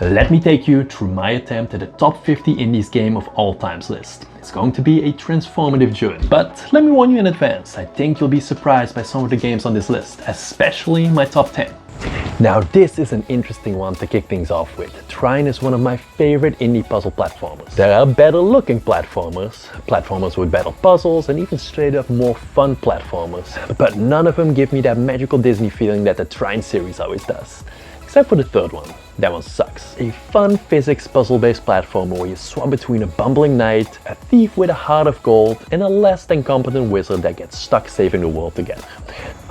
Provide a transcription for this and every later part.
Let me take you through my attempt at the top 50 indies game of all times list. It's going to be a transformative journey, but let me warn you in advance, I think you'll be surprised by some of the games on this list, especially my top 10. Now this is an interesting one to kick things off with. Trine is one of my favorite indie puzzle platformers. There are better looking platformers with better puzzles and even straight up more fun platformers, but none of them give me that magical Disney feeling that the Trine series always does. Except for the third one. That one sucks. A fun physics puzzle-based platformer where you swap between a bumbling knight, a thief with a heart of gold, and a less than competent wizard that gets stuck saving the world together.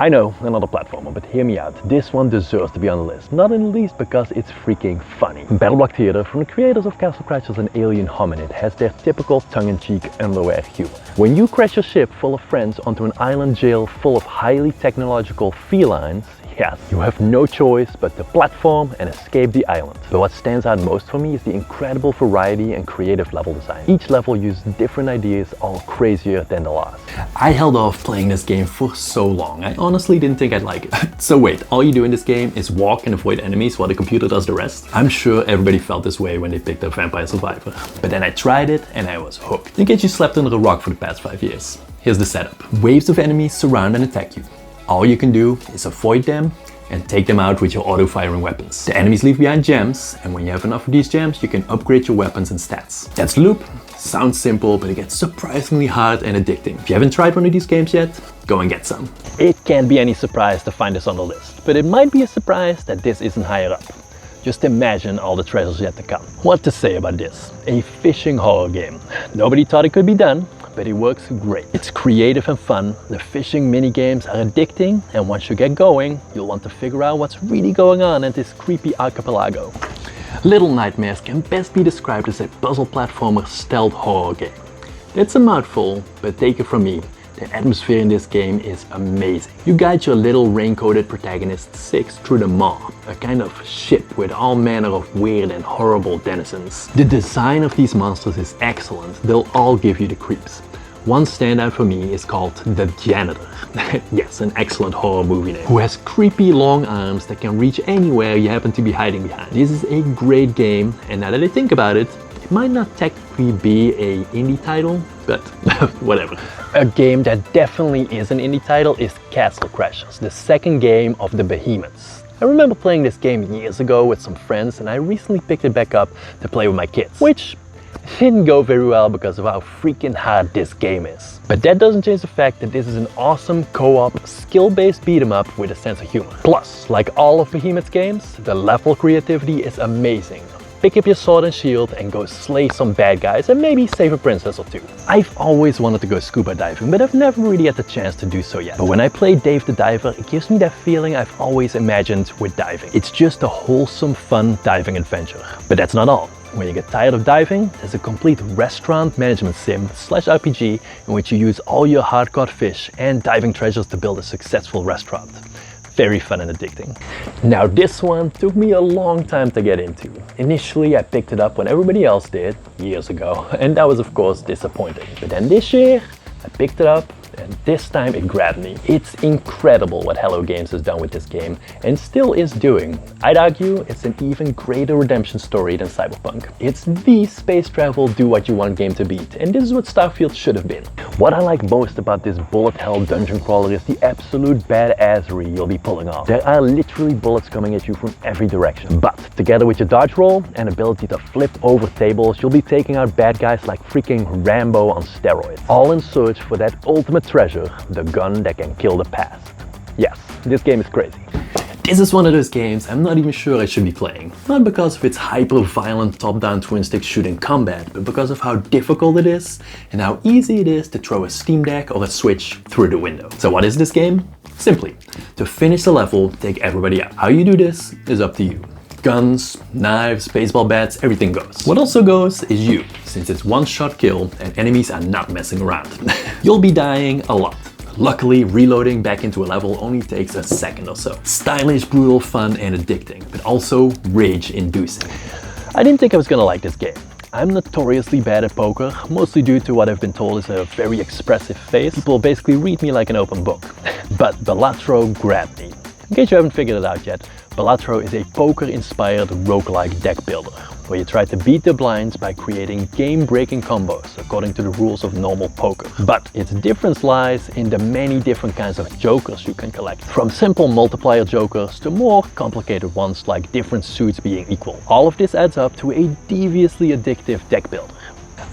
I know, another platformer, but hear me out. This one deserves to be on the list, not in the least because it's freaking funny. BattleBlock Theater, from the creators of Castle Crashers and Alien Hominid, has their typical tongue-in-cheek underwear humor. When you crash your ship full of friends onto an island jail full of highly technological felines, yes, you have no choice but to platform and escape the island. But what stands out most for me is the incredible variety and creative level design. Each level uses different ideas, all crazier than the last. I held off playing this game for so long. I honestly didn't think I'd like it. So wait, all you do in this game is walk and avoid enemies while the computer does the rest? I'm sure everybody felt this way when they picked up Vampire Survivor. But then I tried it and I was hooked. In case you slept under a rock for the past 5 years, here's the setup. Waves of enemies surround and attack you. All you can do is avoid them and take them out with your auto-firing weapons. The enemies leave behind gems, and when you have enough of these gems, you can upgrade your weapons and stats. That's the loop. Sounds simple, but it gets surprisingly hard and addicting. If you haven't tried one of these games yet, go and get some. It can't be any surprise to find this on the list, but it might be a surprise that this isn't higher up. Just imagine all the treasures yet to come. What to say about this? A fishing horror game. Nobody thought it could be done, but it works great. It's creative and fun, the fishing mini-games are addicting, and once you get going, you'll want to figure out what's really going on at this creepy archipelago. Little Nightmares can best be described as a puzzle platformer stealth horror game. It's a mouthful, but take it from me, the atmosphere in this game is amazing. You guide your little rain-coated protagonist Six through the Maw, a kind of ship with all manner of weird and horrible denizens. The design of these monsters is excellent, they'll all give you the creeps. One standout for me is called The Janitor. Yes, an excellent horror movie name. Who has creepy long arms that can reach anywhere you happen to be hiding behind. This is a great game, and now that I think about it, it might not technically be an indie title, but whatever. A game that definitely is an indie title is Castle Crashers, the second game of the Behemoths. I remember playing this game years ago with some friends, and I recently picked it back up to play with my kids, which didn't go very well because of how freaking hard this game is. But that doesn't change the fact that this is an awesome co-op, skill-based beat-em-up with a sense of humor. Plus, like all of Behemoth's games, the level creativity is amazing. Pick up your sword and shield and go slay some bad guys and maybe save a princess or two. I've always wanted to go scuba diving, but I've never really had the chance to do so yet. But when I play Dave the Diver, it gives me that feeling I've always imagined with diving. It's just a wholesome, fun diving adventure. But that's not all. When you get tired of diving, there's a complete restaurant management sim / RPG in which you use all your hard-caught fish and diving treasures to build a successful restaurant. Very fun and addicting. Now this one took me a long time to get into. Initially I picked it up when everybody else did, years ago, and that was of course disappointing. But then this year, I picked it up, and this time it grabbed me. It's incredible what Hello Games has done with this game, and still is doing. I'd argue it's an even greater redemption story than Cyberpunk. It's the space travel do-what-you-want game to beat, and this is what Starfield should have been. What I like most about this bullet hell dungeon crawler is the absolute badassery you'll be pulling off. There are literally bullets coming at you from every direction, but together with your dodge roll and ability to flip over tables, you'll be taking out bad guys like freaking Rambo on steroids, all in search for that ultimate treasure, the gun that can kill the past. Yes, this game is crazy. This is one of those games I'm not even sure I should be playing. Not because of its hyper-violent top-down twin-stick shooting combat, but because of how difficult it is and how easy it is to throw a Steam Deck or a Switch through the window. So what is this game? Simply, to finish the level, take everybody out. How you do this is up to you. Guns, knives, baseball bats, everything goes. What also goes is you, since it's one-shot kill and enemies are not messing around. You'll be dying a lot. Luckily, reloading back into a level only takes a second or so. Stylish, brutal, fun, and addicting, but also rage-inducing. I didn't think I was gonna like this game. I'm notoriously bad at poker, mostly due to what I've been told is a very expressive face. People basically read me like an open book. But Balatro grabbed me. In case you haven't figured it out yet, Balatro is a poker-inspired roguelike deck builder, where you try to beat the blinds by creating game-breaking combos according to the rules of normal poker. But its difference lies in the many different kinds of jokers you can collect. From simple multiplier jokers to more complicated ones like different suits being equal. All of this adds up to a deviously addictive deck builder.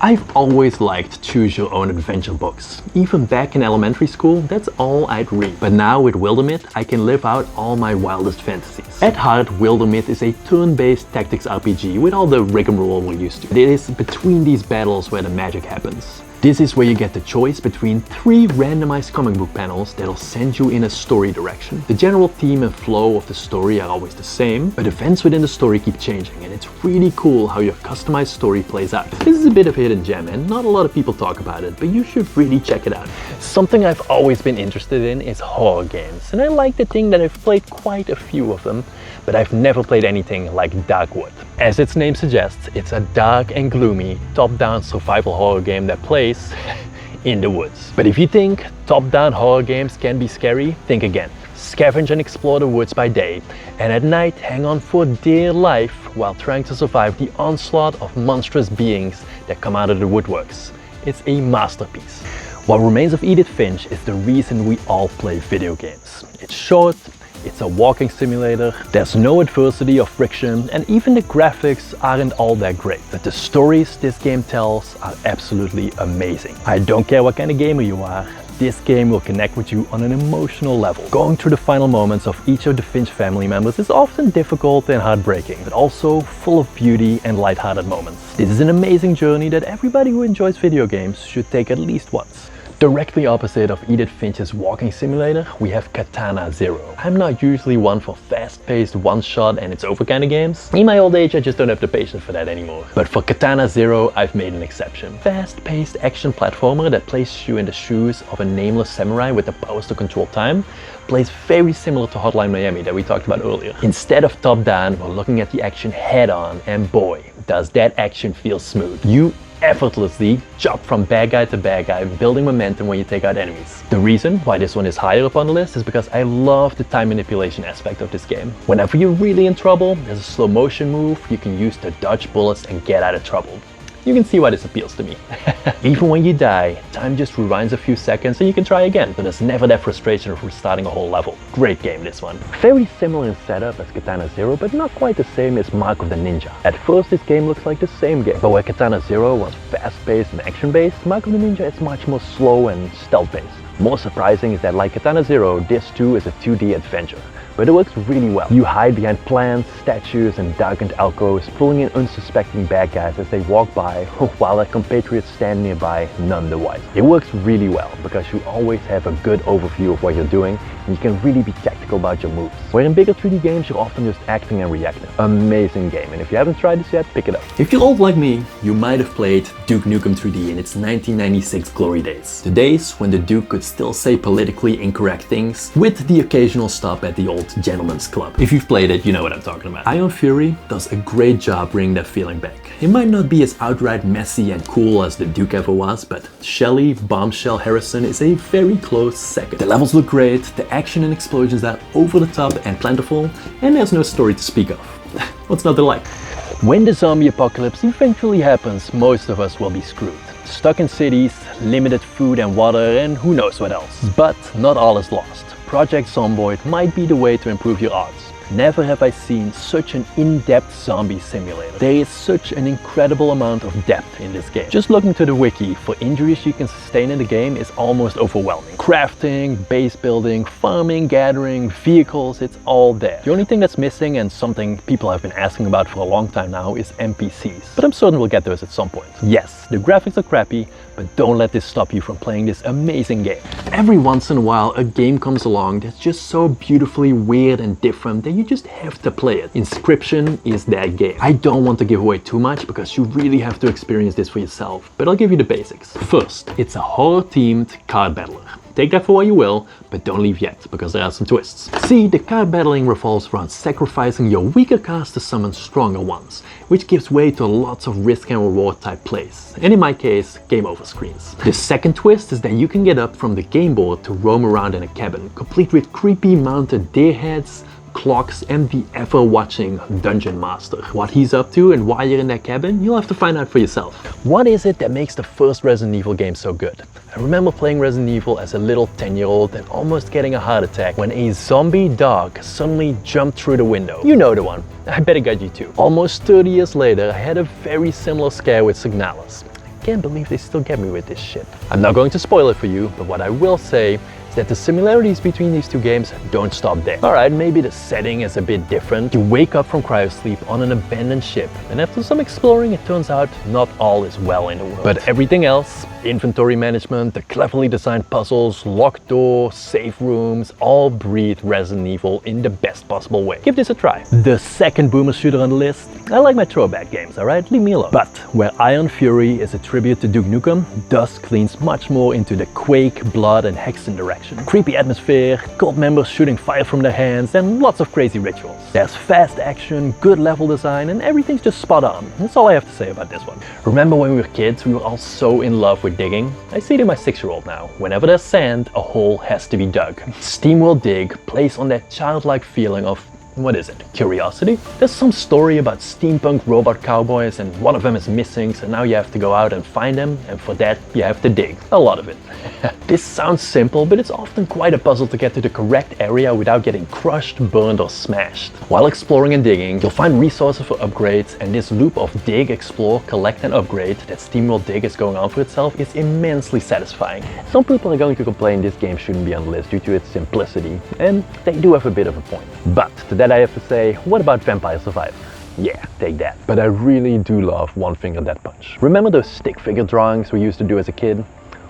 I've always liked choose your own adventure books. Even back in elementary school, that's all I'd read. But now with WilderMyth, I can live out all my wildest fantasies. At heart, WilderMyth is a turn-based tactics RPG with all the rigmarole we're used to. It is between these battles where the magic happens. This is where you get the choice between 3 randomized comic book panels that'll send you in a story direction. The general theme and flow of the story are always the same, but events within the story keep changing, and it's really cool how your customized story plays out. This is a bit of a hidden gem and not a lot of people talk about it, but you should really check it out. Something I've always been interested in is horror games, and I like to think that I've played quite a few of them, but I've never played anything like Darkwood. As its name suggests, it's a dark and gloomy top-down survival horror game that plays in the woods. But if you think top-down horror games can be scary, think again. Scavenge and explore the woods by day, and at night hang on for dear life while trying to survive the onslaught of monstrous beings that come out of the woodworks. It's a masterpiece. What Remains of Edith Finch is the reason we all play video games. It's short, it's a walking simulator, there's no adversity or friction, and even the graphics aren't all that great. But the stories this game tells are absolutely amazing. I don't care what kind of gamer you are, this game will connect with you on an emotional level. Going through the final moments of each of the Finch family members is often difficult and heartbreaking, but also full of beauty and lighthearted moments. This is an amazing journey that everybody who enjoys video games should take at least once. Directly opposite of Edith Finch's walking simulator, we have Katana Zero. I'm not usually one for fast-paced one-shot and it's over kind of games. In my old age, I just don't have the patience for that anymore. But for Katana Zero, I've made an exception. Fast-paced action platformer that places you in the shoes of a nameless samurai with the powers to control time, plays very similar to Hotline Miami that we talked about earlier. Instead of top-down, we're looking at the action head-on, and boy, does that action feel smooth. You effortlessly jump from bad guy to bad guy, building momentum when you take out enemies. The reason why this one is higher up on the list is because I love the time manipulation aspect of this game. Whenever you're really in trouble, there's a slow motion move you can use to dodge bullets and get out of trouble. You can see why this appeals to me. Even when you die, time just rewinds a few seconds and you can try again, but there's never that frustration of restarting a whole level. Great game, this one. Very similar in setup as Katana Zero, but not quite the same as Mark of the Ninja. At first this game looks like the same game, but where Katana Zero was fast-paced and action-based, Mark of the Ninja is much more slow and stealth-based. More surprising is that like Katana Zero, this too is a 2D adventure. But it works really well. You hide behind plants, statues and darkened alcoves, pulling in unsuspecting bad guys as they walk by, while their compatriots stand nearby, none the wiser. It works really well because you always have a good overview of what you're doing and you can really be tactical about your moves. Where in bigger 3D games you're often just acting and reacting. Amazing game, and if you haven't tried this yet, pick it up. If you're old like me, you might have played Duke Nukem 3D in its 1996 glory days. The days when the Duke could still say politically incorrect things, with the occasional stop at the old gentleman's club. If you've played it, you know what I'm talking about. Ion Fury does a great job bringing that feeling back. It might not be as outright messy and cool as the Duke ever was, but Shelly Bombshell Harrison is a very close second. The levels look great, the action and explosions are over the top and plentiful, and there's no story to speak of. What's not to like? When the zombie apocalypse eventually happens, most of us will be screwed. Stuck in cities, limited food and water, and who knows what else. But not all is lost. Project Zomboid might be the way to improve your odds. Never have I seen such an in-depth zombie simulator. There is such an incredible amount of depth in this game. Just looking to the wiki for injuries you can sustain in the game is almost overwhelming. Crafting, base building, farming, gathering, vehicles, it's all there. The only thing that's missing, and something people have been asking about for a long time now, is NPCs. But I'm certain we'll get those at some point. Yes, the graphics are crappy, but don't let this stop you from playing this amazing game. Every once in a while a game comes along that's just so beautifully weird and different that you just have to play it. Inscryption is that game. I don't want to give away too much because you really have to experience this for yourself, but I'll give you the basics. First, it's a horror-themed card battler. Take that for what you will, but don't leave yet, because there are some twists. See, the card battling revolves around sacrificing your weaker cards to summon stronger ones, which gives way to lots of risk and reward type plays, and in my case, game over screens. The second twist is that you can get up from the game board to roam around in a cabin, complete with creepy mounted deer heads, clocks and the ever-watching Dungeon Master. What he's up to and why you're in that cabin, you'll have to find out for yourself. What is it that makes the first Resident Evil game so good? I remember playing Resident Evil as a little 10-year-old and almost getting a heart attack when a zombie dog suddenly jumped through the window. You know the one. I bet it got you too. Almost 30 years later, I had a very similar scare with Signalis. I can't believe they still get me with this shit. I'm not going to spoil it for you, but what I will say is that the similarities between these two games don't stop there. Alright, maybe the setting is a bit different. You wake up from cryosleep on an abandoned ship, and after some exploring it turns out not all is well in the world. But everything else, inventory management, the cleverly designed puzzles, locked doors, safe rooms, all breathe Resident Evil in the best possible way. Give this a try. The second boomer shooter on the list, I like my throwback games, alright? Leave me alone. But where Iron Fury is a tribute to Duke Nukem, Dusk leans much more into the Quake, Blood and Hexen direction. Creepy atmosphere, cult members shooting fire from their hands, and lots of crazy rituals. There's fast action, good level design, and everything's just spot on. That's all I have to say about this one. Remember when we were kids, we were all so in love with digging? I see it in my 6-year-old now. Whenever there's sand, a hole has to be dug. Steamworld Dig plays on that childlike feeling of, what is it, curiosity? There's some story about steampunk robot cowboys and one of them is missing, so now you have to go out and find them, and for that you have to dig. A lot of it. This sounds simple, but it's often quite a puzzle to get to the correct area without getting crushed, burned or smashed. While exploring and digging, you'll find resources for upgrades, and this loop of dig, explore, collect and upgrade that Steamworld Dig is going on for itself is immensely satisfying. Some people are going to complain this game shouldn't be on the list due to its simplicity, and they do have a bit of a point. But to that I have to say, what about Vampire Survivor? Yeah, take that. But I really do love One Finger Death Punch. Remember those stick figure drawings we used to do as a kid?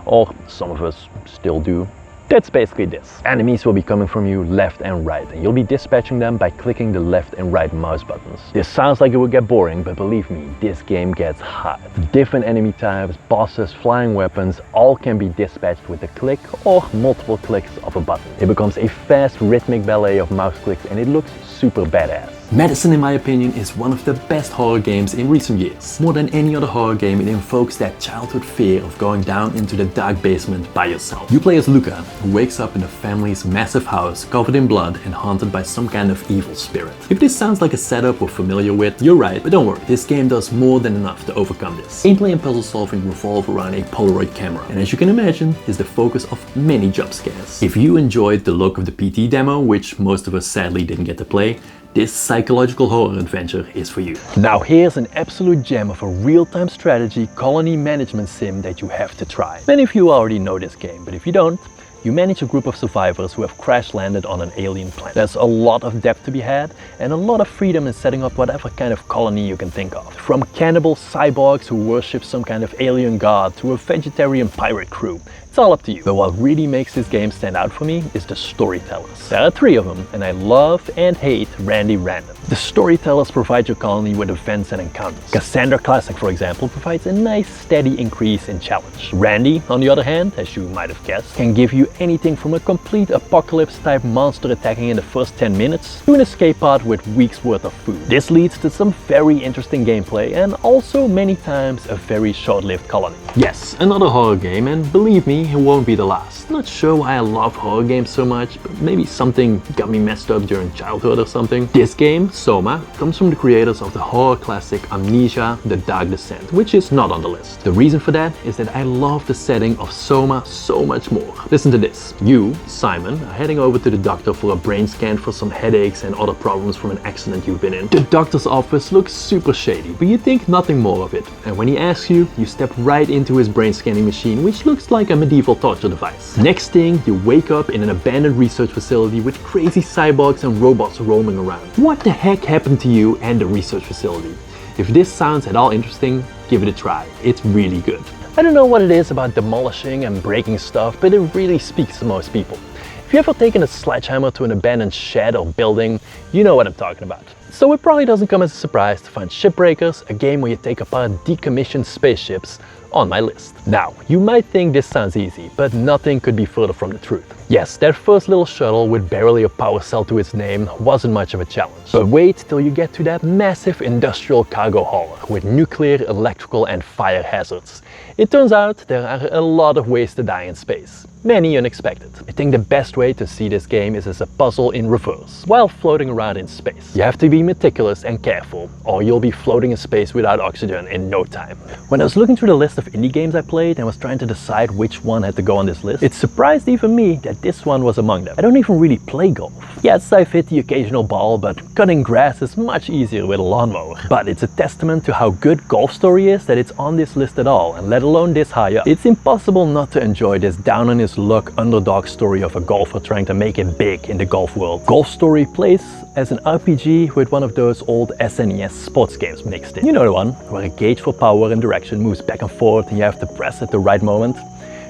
Or some of us still do. That's basically this. Enemies will be coming from you left and right, and you'll be dispatching them by clicking the left and right mouse buttons. This sounds like it would get boring, but believe me, this game gets hot. Different enemy types, bosses, flying weapons, all can be dispatched with a click or multiple clicks of a button. It becomes a fast rhythmic ballet of mouse clicks and it looks super badass. Madison, in my opinion, is one of the best horror games in recent years. More than any other horror game, it invokes that childhood fear of going down into the dark basement by yourself. You play as Luca, who wakes up in the family's massive house covered in blood and haunted by some kind of evil spirit. If this sounds like a setup we're familiar with, you're right, but don't worry, this game does more than enough to overcome this. Gameplay and puzzle solving revolve around a Polaroid camera, and as you can imagine, is the focus of many jump scares. If you enjoyed the look of the PT demo, which most of us sadly didn't get to play, this psychological horror adventure is for you. Now here's an absolute gem of a real-time strategy colony management sim that you have to try. Many of you already know this game, but if you don't, you manage a group of survivors who have crash landed on an alien planet. There's a lot of depth to be had and a lot of freedom in setting up whatever kind of colony you can think of. From cannibal cyborgs who worship some kind of alien god to a vegetarian pirate crew. It's all up to you. But what really makes this game stand out for me is the storytellers. There are 3 of them, and I love and hate Randy Random. The storytellers provide your colony with events and encounters. Cassandra Classic, for example, provides a nice steady increase in challenge. Randy, on the other hand, as you might have guessed, can give you anything from a complete apocalypse type monster attacking in the first 10 minutes to an escape pod with weeks worth of food. This leads to some very interesting gameplay and also many times a very short-lived colony. Yes, another horror game, and believe me, it won't be the last. Not sure why I love horror games so much, but maybe something got me messed up during childhood or something. This game, Soma, comes from the creators of the horror classic Amnesia: The Dark Descent, which is not on the list. The reason for that is that I love the setting of Soma so much more. Listen to this. You, Simon, are heading over to the doctor for a brain scan for some headaches and other problems from an accident you've been in. The doctor's office looks super shady, but you think nothing more of it. And when he asks you, you step right into his brain scanning machine, which looks like a medieval torture device. Next thing, you wake up in an abandoned research facility with crazy cyborgs and robots roaming around. What the heck happened to you and the research facility? If this sounds at all interesting, give it a try. It's really good. I don't know what it is about demolishing and breaking stuff, but it really speaks to most people. If you've ever taken a sledgehammer to an abandoned shed or building, you know what I'm talking about. So it probably doesn't come as a surprise to find Shipbreakers, a game where you take apart decommissioned spaceships, on my list. Now, you might think this sounds easy, but nothing could be further from the truth. Yes, that first little shuttle with barely a power cell to its name wasn't much of a challenge. But wait till you get to that massive industrial cargo hauler with nuclear, electrical and fire hazards. It turns out there are a lot of ways to die in space. Many unexpected. I think the best way to see this game is as a puzzle in reverse, while floating around in space. You have to be meticulous and careful, or you'll be floating in space without oxygen in no time. When I was looking through the list of indie games I played and was trying to decide which one had to go on this list, it surprised even me that this one was among them. I don't even really play golf. Yes, I've hit the occasional ball, but cutting grass is much easier with a lawnmower. But it's a testament to how good Golf Story is that it's on this list at all, and let alone this high up. It's impossible not to enjoy this down on his luck underdog story of a golfer trying to make it big in the golf world. Golf Story plays as an RPG with one of those old SNES sports games mixed in. You know the one, where a gauge for power and direction moves back and forth and you have to press at the right moment.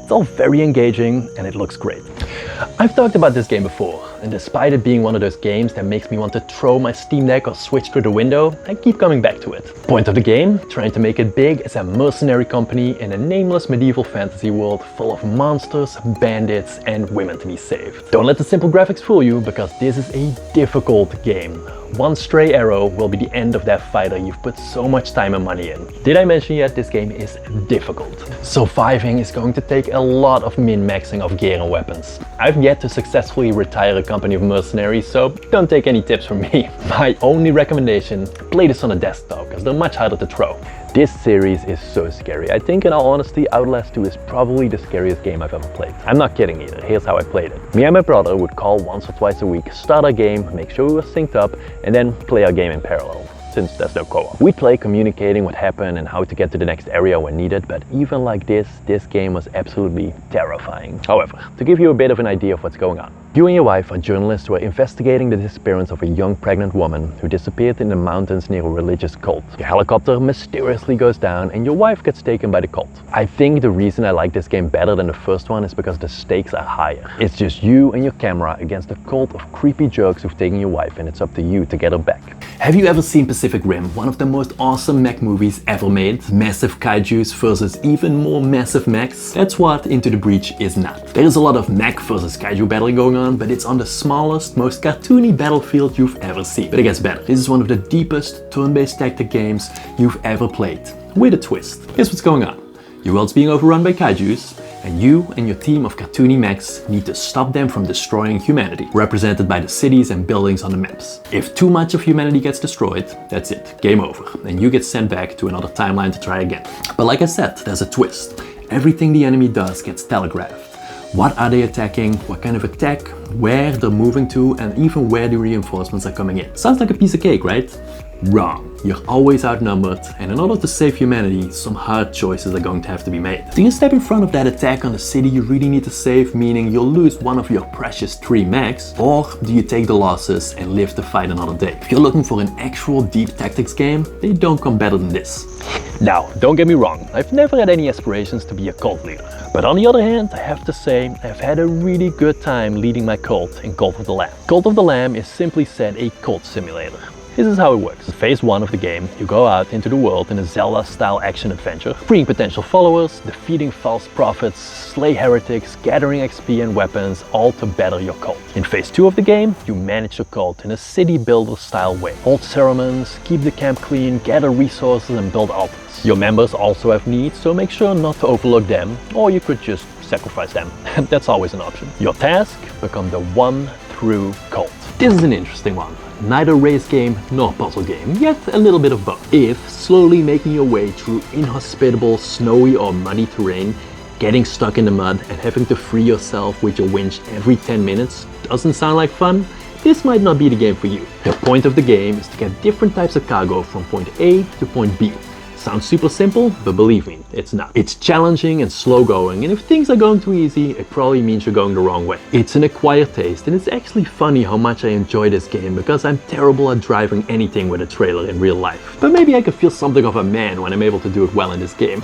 It's all very engaging and it looks great. I've talked about this game before, and despite it being one of those games that makes me want to throw my Steam Deck or Switch through the window, I keep coming back to it. Point of the game, trying to make it big as a mercenary company in a nameless medieval fantasy world full of monsters, bandits and women to be saved. Don't let the simple graphics fool you, because this is a difficult game. One stray arrow will be the end of that fighter you've put so much time and money in. Did I mention yet this game is difficult? Surviving is going to take a lot of min-maxing of gear and weapons. I've yet to successfully retire a company of mercenaries, so don't take any tips from me. My only recommendation, play this on a desktop, because they're much harder to throw. This series is so scary. I think in all honesty, Outlast 2 is probably the scariest game I've ever played. I'm not kidding either, here's how I played it. Me and my brother would call once or twice a week, start our game, make sure we were synced up, and then play our game in parallel, since there's no co-op. We'd play communicating what happened and how to get to the next area when needed, but even like this game was absolutely terrifying. However, to give you a bit of an idea of what's going on. You and your wife are journalists who are investigating the disappearance of a young pregnant woman who disappeared in the mountains near a religious cult. Your helicopter mysteriously goes down and your wife gets taken by the cult. I think the reason I like this game better than the first one is because the stakes are higher. It's just you and your camera against a cult of creepy jerks who've taken your wife, and it's up to you to get her back. Have you ever seen Pacific Rim, one of the most awesome mech movies ever made? Massive kaijus versus even more massive mechs? That's what Into the Breach is not. There is a lot of mech versus kaiju battling going on, but it's on the smallest, most cartoony battlefield you've ever seen. But it gets better. This is one of the deepest turn-based tactic games you've ever played. With a twist. Here's what's going on. Your world's being overrun by kaijus, and you and your team of cartoony mechs need to stop them from destroying humanity, represented by the cities and buildings on the maps. If too much of humanity gets destroyed, that's it, game over, and you get sent back to another timeline to try again. But like I said, there's a twist. Everything the enemy does gets telegraphed. What are they attacking, what kind of attack, where they're moving to, and even where the reinforcements are coming in. Sounds like a piece of cake, right? Wrong. You're always outnumbered, and in order to save humanity, some hard choices are going to have to be made. Do you step in front of that attack on the city you really need to save, meaning you'll lose one of your precious 3 mechs? Or do you take the losses and live to fight another day? If you're looking for an actual deep tactics game, they don't come better than this. Now, don't get me wrong, I've never had any aspirations to be a cult leader. But on the other hand, I have to say, I've had a really good time leading my cult in Cult of the Lamb. Cult of the Lamb is simply said a cult simulator. This is how it works. In phase 1 of the game, you go out into the world in a Zelda-style action-adventure, freeing potential followers, defeating false prophets, slay heretics, gathering XP and weapons, all to better your cult. In phase 2 of the game, you manage your cult in a city builder-style way. Hold ceremonies, keep the camp clean, gather resources and build altars. Your members also have needs, so make sure not to overlook them, or you could just sacrifice them. That's always an option. Your task? Become the one true cult. This is an interesting one. Neither race game nor puzzle game, yet a little bit of both. If slowly making your way through inhospitable, snowy or muddy terrain, getting stuck in the mud and having to free yourself with your winch every 10 minutes doesn't sound like fun, this might not be the game for you. The point of the game is to get different types of cargo from point A to point B. Sounds super simple, but believe me, it's not. It's challenging and slow going, and if things are going too easy, it probably means you're going the wrong way. It's an acquired taste, and it's actually funny how much I enjoy this game because I'm terrible at driving anything with a trailer in real life. But maybe I could feel something of a man when I'm able to do it well in this game.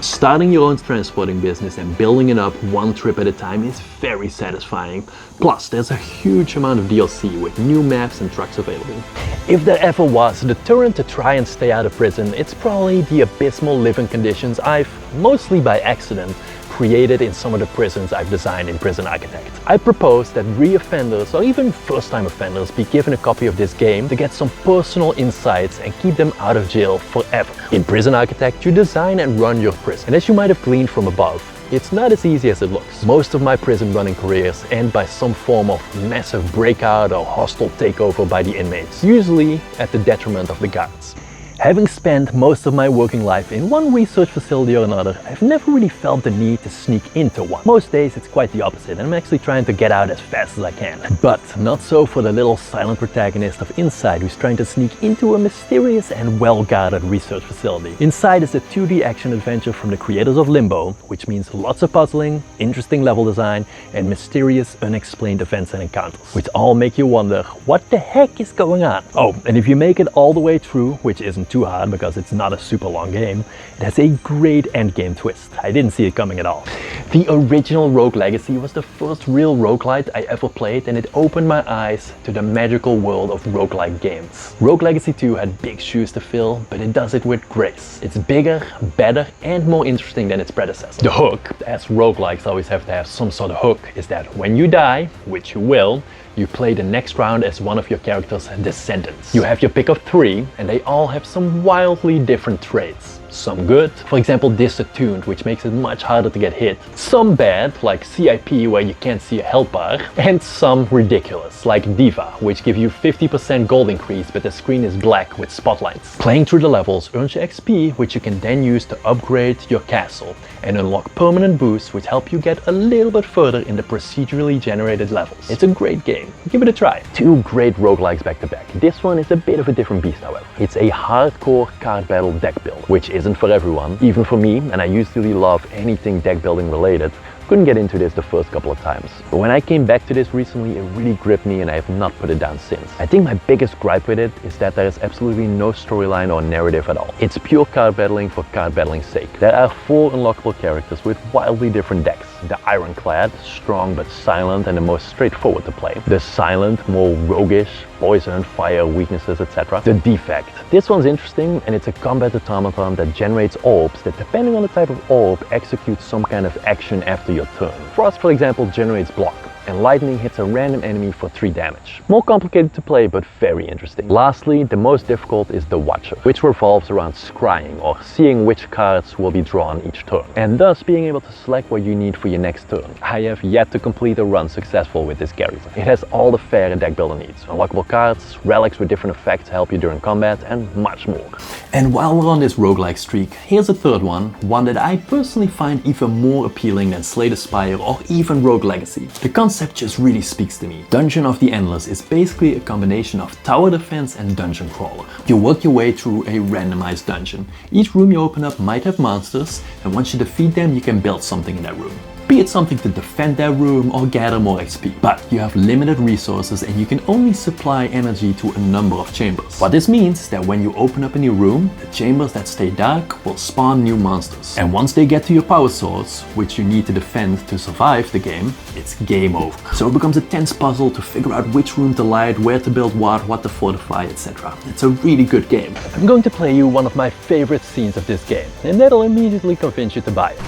Starting your own transporting business and building it up one trip at a time is very satisfying. Plus, there's a huge amount of DLC with new maps and trucks available. If there ever was a deterrent to try and stay out of prison, it's probably the abysmal living conditions I've, mostly by accident, created in some of the prisons I've designed in Prison Architect. I propose that re-offenders or even first-time offenders be given a copy of this game to get some personal insights and keep them out of jail forever. In Prison Architect, you design and run your prison, and as you might have gleaned from above, it's not as easy as it looks. Most of my prison running careers end by some form of massive breakout or hostile takeover by the inmates, usually at the detriment of the guards. Having spent most of my working life in one research facility or another, I've never really felt the need to sneak into one. Most days it's quite the opposite, and I'm actually trying to get out as fast as I can. But not so for the little silent protagonist of Inside, who's trying to sneak into a mysterious and well-guarded research facility. Inside is a 2D action adventure from the creators of Limbo, which means lots of puzzling, interesting level design, and mysterious unexplained events and encounters, which all make you wonder what the heck is going on. Oh, and if you make it all the way through, which isn't too hard because it's not a super long game, it has a great endgame twist. I didn't see it coming at all. The original Rogue Legacy was the first real roguelite I ever played, and it opened my eyes to the magical world of roguelike games. Rogue Legacy 2 had big shoes to fill, but it does it with grace. It's bigger, better, and more interesting than its predecessor. The hook, as roguelikes always have to have some sort of hook, is that when you die, which you will, you play the next round as one of your character's descendants. You have your pick of 3, and they all have some wildly different traits. Some good, for example disattuned, which makes it much harder to get hit. Some bad, like CIP, where you can't see a health bar. And some ridiculous, like Diva, which give you 50% gold increase but the screen is black with spotlights. Playing through the levels earns you XP, which you can then use to upgrade your castle and unlock permanent boosts, which help you get a little bit further in the procedurally generated levels. It's a great game. Give it a try. 2 great roguelikes back to back. This one is a bit of a different beast, however. It's a hardcore card battle deck build, which isn't for everyone, even for me, and I usually love anything deck building related. Couldn't get into this the first couple of times. But when I came back to this recently, it really gripped me and I have not put it down since. I think my biggest gripe with it is that there is absolutely no storyline or narrative at all. It's pure card battling for card battling's sake. There are 4 unlockable characters with wildly different decks. The Ironclad, strong but silent and the most straightforward to play. The Silent, more roguish, poison, fire, weaknesses, etc. The Defect. This one's interesting, and it's a combat automaton that generates orbs that, depending on the type of orb, executes some kind of action after your turn. Frost, for example, generates block, and lightning hits a random enemy for 3 damage. More complicated to play, but very interesting. Lastly, the most difficult is the Watcher, which revolves around scrying, or seeing which cards will be drawn each turn, and thus being able to select what you need for your next turn. I have yet to complete a run successful with this character. It has all the fare a deck builder needs: unlockable cards, relics with different effects to help you during combat, and much more. And while we're on this roguelike streak, here's a third one that I personally find even more appealing than Slay the Spire or even Rogue Legacy. The concept just really speaks to me. Dungeon of the Endless is basically a combination of tower defense and dungeon crawler. You work your way through a randomized dungeon. Each room you open up might have monsters, and once you defeat them, you can build something in that room. Be it something to defend that room or gather more XP. But you have limited resources and you can only supply energy to a number of chambers. What this means is that when you open up a new room, the chambers that stay dark will spawn new monsters. And once they get to your power source, which you need to defend to survive the game, it's game over. So it becomes a tense puzzle to figure out which room to light, where to build what to fortify, etc. It's a really good game. I'm going to play you one of my favorite scenes of this game, and that'll immediately convince you to buy it.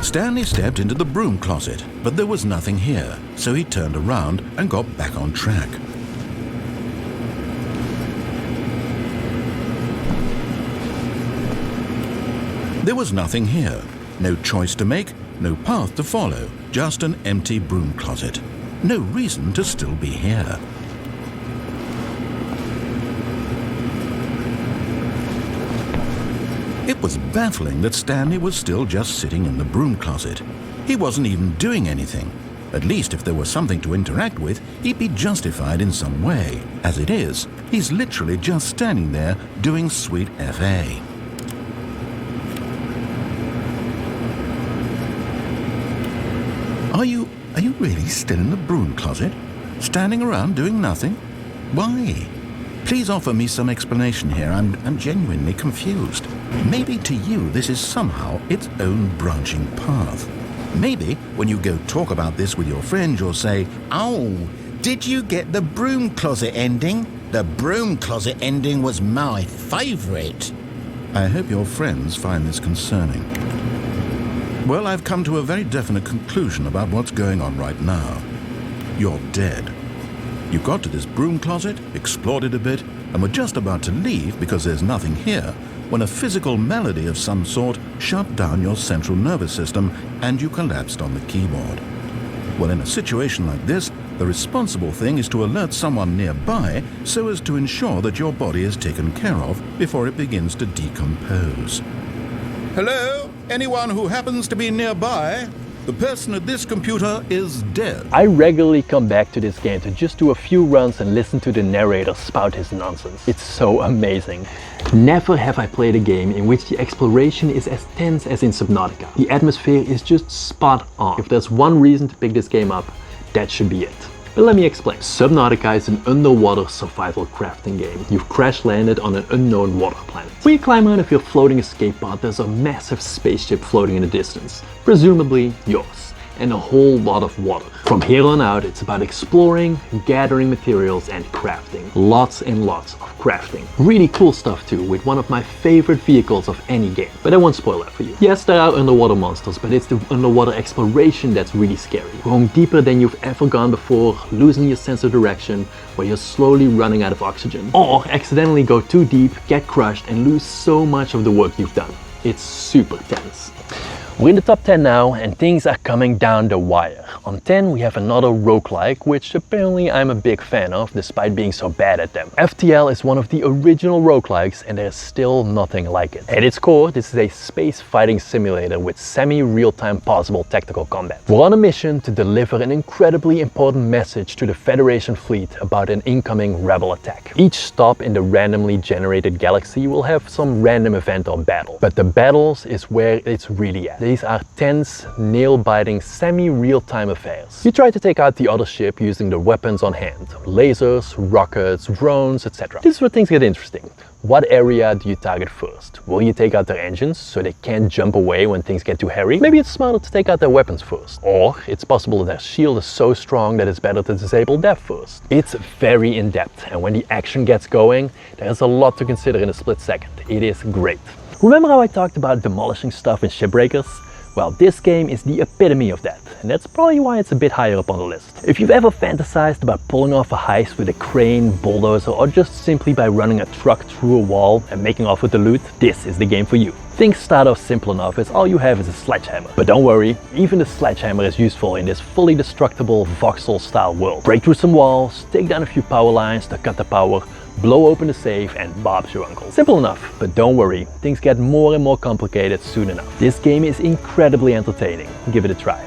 Stanley stepped into the broom closet, but there was nothing here, so he turned around and got back on track. There was nothing here. No choice to make, no path to follow, just an empty broom closet. No reason to still be here. It was baffling that Stanley was still just sitting in the broom closet. He wasn't even doing anything. At least if there was something to interact with, he'd be justified in some way. As it is, he's literally just standing there doing sweet FA. Are you really still in the broom closet? Standing around doing nothing? Why? Please offer me some explanation here. I'm genuinely confused. Maybe to you this is somehow its own branching path. Maybe when you go talk about this with your friend, you'll say, "Oh, did you get the broom closet ending? The broom closet ending was my favorite." I hope your friends find this concerning. Well, I've come to a very definite conclusion about what's going on right now. You're dead. You got to this broom closet, explored it a bit, and were just about to leave because there's nothing here, when a physical malady of some sort shut down your central nervous system and you collapsed on the keyboard. Well, in a situation like this, the responsible thing is to alert someone nearby so as to ensure that your body is taken care of before it begins to decompose. Hello? Anyone who happens to be nearby? The person at this computer is dead. I regularly come back to this game to just do a few runs and listen to the narrator spout his nonsense. It's so amazing. Never have I played a game in which the exploration is as tense as in Subnautica. The atmosphere is just spot on. If there's one reason to pick this game up, that should be it. But let me explain. Subnautica is an underwater survival crafting game. You've crash landed on an unknown water planet. When you climb out of your floating escape pod, there's a massive spaceship floating in the distance, presumably yours, and a whole lot of water. From here on out, it's about exploring, gathering materials, and crafting. Lots and lots of crafting. Really cool stuff too, with one of my favorite vehicles of any game. But I won't spoil that for you. Yes, there are underwater monsters, but it's the underwater exploration that's really scary. Going deeper than you've ever gone before, losing your sense of direction, where you're slowly running out of oxygen. Or accidentally go too deep, get crushed, and lose so much of the work you've done. It's super tense. We're in the top 10 now, and things are coming down the wire. On 10 we have another roguelike, which apparently I'm a big fan of, despite being so bad at them. FTL is one of the original roguelikes, and there's still nothing like it. At its core, this is a space fighting simulator with semi-real-time possible tactical combat. We're on a mission to deliver an incredibly important message to the Federation fleet about an incoming rebel attack. Each stop in the randomly generated galaxy will have some random event or battle, but the battles is where it's really at. These are tense, nail-biting, semi-real-time affairs. You try to take out the other ship using the weapons on hand. Lasers, rockets, drones, etc. This is where things get interesting. What area do you target first? Will you take out their engines so they can't jump away when things get too hairy? Maybe it's smarter to take out their weapons first. Or it's possible that their shield is so strong that it's better to disable that first. It's very in-depth, and when the action gets going, there's a lot to consider in a split second. It is great. Remember how I talked about demolishing stuff in Shipbreakers? Well, this game is the epitome of that, and that's probably why it's a bit higher up on the list. If you've ever fantasized about pulling off a heist with a crane, bulldozer, or just simply by running a truck through a wall and making off with the loot, this is the game for you. Things start off simple enough as all you have is a sledgehammer. But don't worry, even the sledgehammer is useful in this fully destructible voxel style world. Break through some walls, take down a few power lines to cut the power, blow open the safe, and Bob's your uncle. Simple enough, but don't worry, things get more and more complicated soon enough. This game is incredibly entertaining. Give it a try.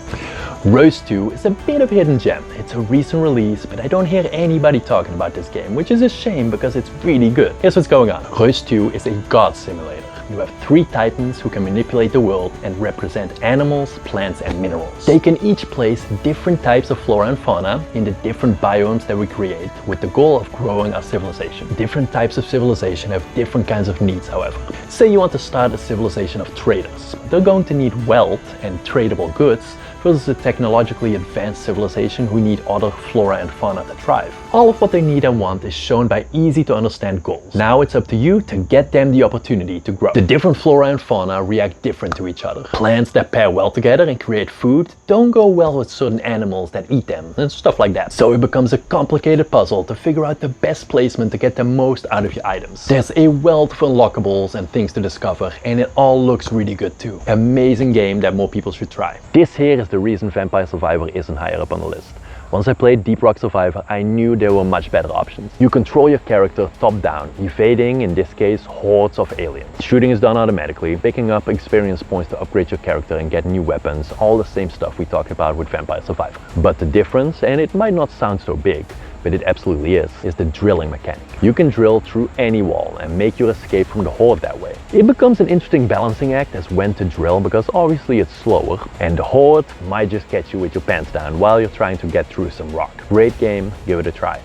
Reus 2 is a bit of a hidden gem. It's a recent release, but I don't hear anybody talking about this game, which is a shame because it's really good. Here's what's going on. Reus 2 is a god simulator. You have 3 titans who can manipulate the world and represent animals, plants, and minerals. They can each place different types of flora and fauna in the different biomes that we create, with the goal of growing our civilization. Different types of civilization have different kinds of needs, however. Say you want to start a civilization of traders. They're going to need wealth and tradable goods, versus a technologically advanced civilization who need other flora and fauna to thrive. All of what they need and want is shown by easy to understand goals. Now it's up to you to get them the opportunity to grow. The different flora and fauna react different to each other. Plants that pair well together and create food don't go well with certain animals that eat them, and stuff like that. So it becomes a complicated puzzle to figure out the best placement to get the most out of your items. There's a wealth of unlockables and things to discover, and it all looks really good too. Amazing game that more people should try. This here is the reason Vampire Survivor isn't higher up on the list. Once I played Deep Rock Survivor, I knew there were much better options. You control your character top down, evading, in this case, hordes of aliens. Shooting is done automatically, picking up experience points to upgrade your character and get new weapons, all the same stuff we talked about with Vampire Survivor. But the difference, and it might not sound so big, but it absolutely is the drilling mechanic. You can drill through any wall and make your escape from the horde that way. It becomes an interesting balancing act as when to drill, because obviously it's slower, and the horde might just catch you with your pants down while you're trying to get through some rock. Great game, give it a try.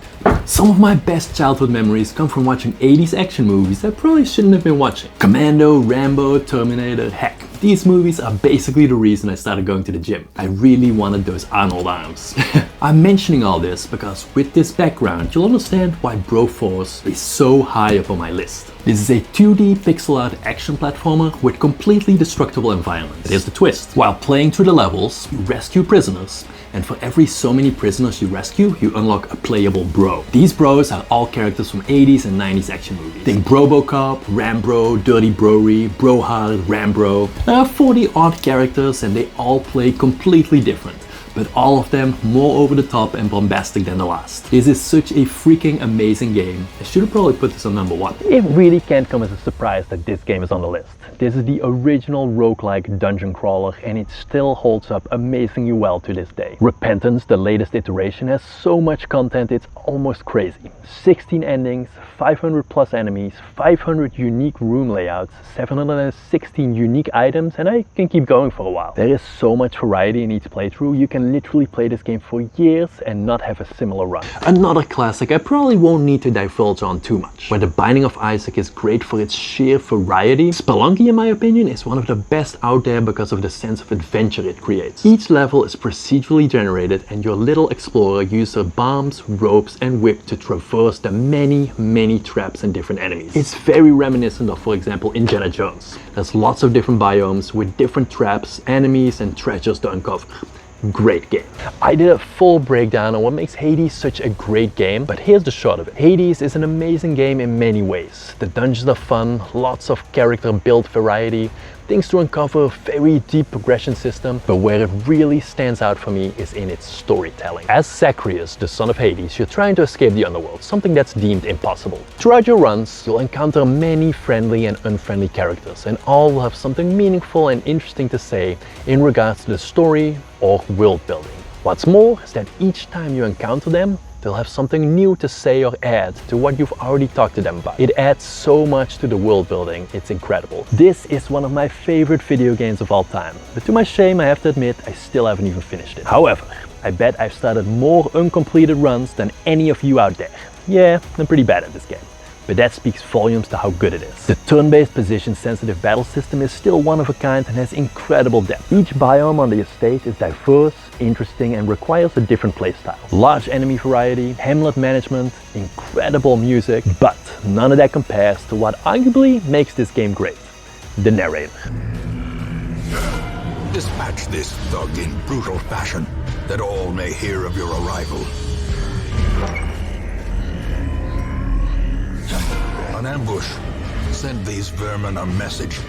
Some of my best childhood memories come from watching 80s action movies I probably shouldn't have been watching. Commando, Rambo, Terminator, heck, These movies are basically the reason I started going to the gym. I really wanted those Arnold arms. I'm mentioning all this because with this background, you'll understand why Broforce is so high up on my list. This is a 2D pixel art action platformer with completely destructible environments. Here's the twist. While playing through the levels, you rescue prisoners, and for every so many prisoners you rescue, you unlock a playable bro. These bros are all characters from 80s and 90s action movies. Think Brobocop, Rambro, Dirty Brory, Brohard, Rambro. There are 40 odd characters and they all play completely different, but all of them more over the top and bombastic than the last. This is such a freaking amazing game. I should have probably put this on number 1. It really can't come as a surprise that this game is on the list. This is the original roguelike dungeon crawler and it still holds up amazingly well to this day. Repentance, the latest iteration, has so much content it's almost crazy. 16 endings, 500 plus enemies, 500 unique room layouts, 716 unique items, and I can keep going for a while. There is so much variety in each playthrough, you can literally play this game for years and not have a similar run. Another classic I probably won't need to divulge on too much, where The Binding of Isaac is great for its sheer variety. Spelunky, in my opinion, is one of the best out there because of the sense of adventure it creates. Each level is procedurally generated and your little explorer uses bombs, ropes and whip to traverse the many traps and different enemies. It's very reminiscent of, for example, Indiana Jones. There's lots of different biomes with different traps, enemies and treasures to uncover. Great game. I did a full breakdown on what makes Hades such a great game, but here's the short of it. Hades is an amazing game in many ways. The dungeons are fun, lots of character build variety, things to uncover, a very deep progression system, but where it really stands out for me is in its storytelling. As Zacharias, the son of Hades, you're trying to escape the underworld, something that's deemed impossible. Throughout your runs, you'll encounter many friendly and unfriendly characters, and all will have something meaningful and interesting to say in regards to the story or world building. What's more is that each time you encounter them, they'll have something new to say or add to what you've already talked to them about. It adds so much to the world building, it's incredible. This is one of my favorite video games of all time, but to my shame I have to admit I still haven't even finished it. However, I bet I've started more uncompleted runs than any of you out there. Yeah, I'm pretty bad at this game, but that speaks volumes to how good it is. The turn-based position-sensitive battle system is still one of a kind and has incredible depth. Each biome on the estate is diverse, interesting and requires a different playstyle. Large enemy variety, hamlet management, incredible music, but none of that compares to what arguably makes this game great: the narrator. Dispatch this thug in brutal fashion, that all may hear of your arrival. An ambush. Send these vermin a message.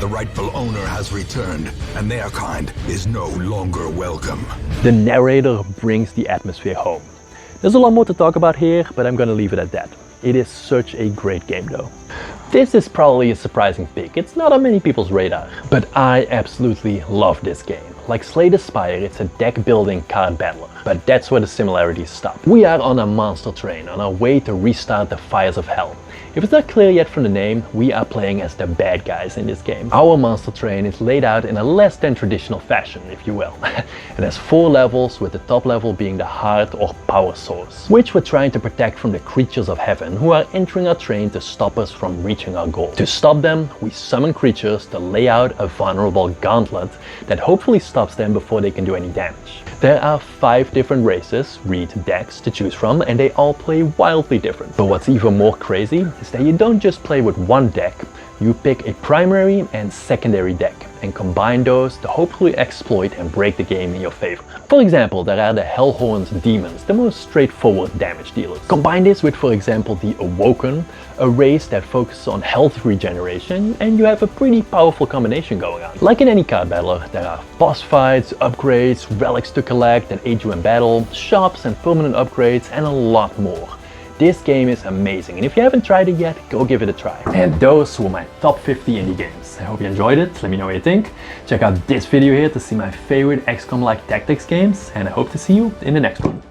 The rightful owner has returned, and their kind is no longer welcome. The narrator brings the atmosphere home. There's a lot more to talk about here, but I'm gonna leave it at that. It is such a great game though. This is probably a surprising pick. It's not on many people's radar, but I absolutely love this game. Like Slay the Spire, it's a deck building card battler, but that's where the similarities stop. We are on a monster train on our way to restart the fires of hell. If it's not clear yet from the name, we are playing as the bad guys in this game. Our monster train is laid out in a less than traditional fashion, if you will. It has 4 levels, with the top level being the heart or power source, which we're trying to protect from the creatures of heaven who are entering our train to stop us from reaching our goal. To stop them, we summon creatures to lay out a vulnerable gauntlet that hopefully stops them before they can do any damage. There are 5 different races, read decks, to choose from, and they all play wildly different. But what's even more crazy is that you don't just play with one deck, you pick a primary and secondary deck and combine those to hopefully exploit and break the game in your favor. For example, there are the Hellhorn's demons, the most straightforward damage dealers. Combine this with, for example, the Awoken, a race that focuses on health regeneration, and you have a pretty powerful combination going on. Like in any card battler, there are boss fights, upgrades, relics to collect that aid you in battle, shops and permanent upgrades, and a lot more. This game is amazing, and if you haven't tried it yet, go give it a try. And those were my top 50 indie games. I hope you enjoyed it. Let me know what you think. Check out this video here to see my favorite XCOM-like tactics games, and I hope to see you in the next one.